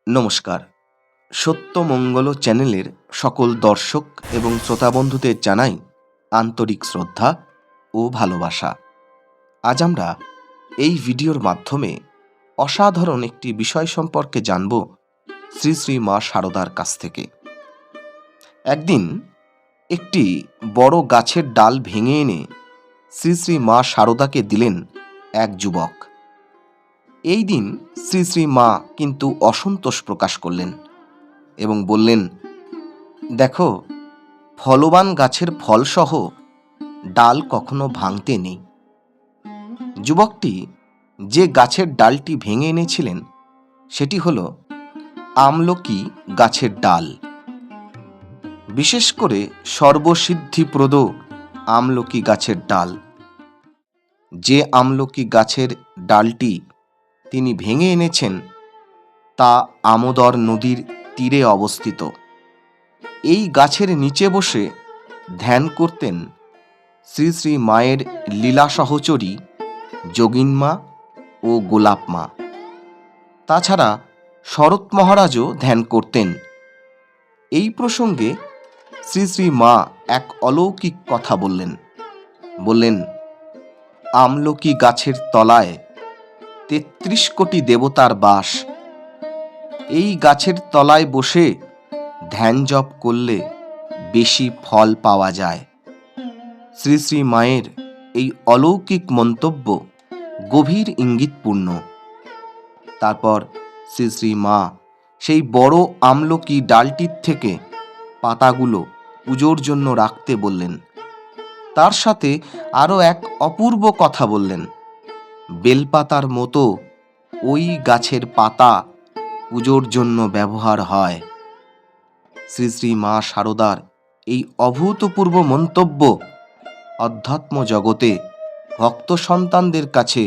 নমস্কার। সত্যমঙ্গল চ্যানেলের সকল দর্শক এবং শ্রোতা বন্ধুদের জানাই আন্তরিক শ্রদ্ধা ও ভালোবাসা। আজ আমরা এই ভিডিওর মাধ্যমে অসাধারণ একটি বিষয় সম্পর্কে জানব শ্রী শ্রী মা শারদার কাছ থেকে। একদিন একটি বড় গাছের ডাল ভেঙে এনে শ্রী শ্রী মা শারদাকে দিলেন এক যুবক। এই দিন শ্রী শ্রী মা কিন্তু অসন্তোষ প্রকাশ করলেন এবং বললেন, দেখো, ফলবান গাছের ফলসহ ডাল কখনো ভাঙতে নেই। যুবকটি যে গাছের ডালটি ভেঙে এনেছিলেন সেটি হল আমলকি গাছের ডাল। বিশেষ করে সর্বসিদ্ধিপ্রদ আমলকি গাছের ডাল। যে আমলকি গাছের ডালটি তিনি ভেঙে এনেছেন তা আমোদর নদীর তীরে অবস্থিত। এই গাছের নিচে বসে ধ্যান করতেন শ্রী শ্রী মায়ের লীলা সহচরী যোগিনমা ও গোলাপ মা। তাছাড়া শরৎ মহারাজও ধ্যান করতেন। এই প্রসঙ্গে শ্রী শ্রী মা এক অলৌকিক কথা বললেন, আমলকি গাছের তলায় ৩৩ কোটি দেবতার বাস। এই গাছের তলায় বসে ধ্যান জপ করলে বেশি ফল পাওয়া যায়। শ্রী শ্রী মায়ের এই অলৌকিক মন্তব্য গভীর ইঙ্গিতপূর্ণ। তারপর শ্রী শ্রী মা সেই বড় আমলকি ডালটির থেকে পাতাগুলো পুজোর জন্য রাখতে বললেন। তার সাথে আরও এক অপূর্ব কথা বললেন, বেলপাতার মতো ওই গাছের পাতা পুজোর জন্য ব্যবহার হয়। শ্রী শ্রী মা শারদার এই অভূতপূর্ব মন্তব্য অধ্যাত্ম জগতে ভক্ত সন্তানদের কাছে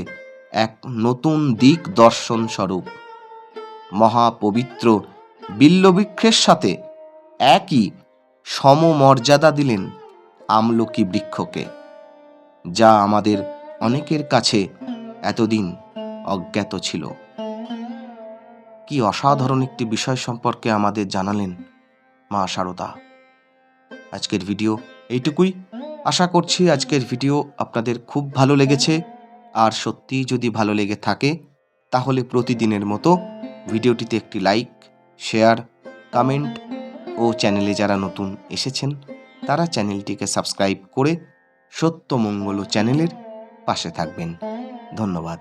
এক নতুন দিক দর্শন স্বরূপ। মহাপবিত্র বিল্ববৃক্ষের সাথে একই সমমর্যাদা দিলেন আমলকি বৃক্ষকে, যা আমাদের অনেকের কাছে এতদিন অজ্ঞাত ছিল। কি অসাধারণ একটি বিষয় সম্পর্কে আমাদের জানালেন মা শারদা। আজকের ভিডিও এইটুকুই। আশা করছি আজকের ভিডিও আপনাদের খুব ভালো লেগেছে। আর সত্যিই যদি ভালো লেগে থাকে তাহলে প্রতিদিনের মতো ভিডিওটিতে একটি লাইক, শেয়ার, কমেন্ট ও চ্যানেলে যারা নতুন এসেছেন তারা চ্যানেলটিকে সাবস্ক্রাইব করে সত্যমঙ্গল চ্যানেলের পাশে থাকবেন। ধন্যবাদ।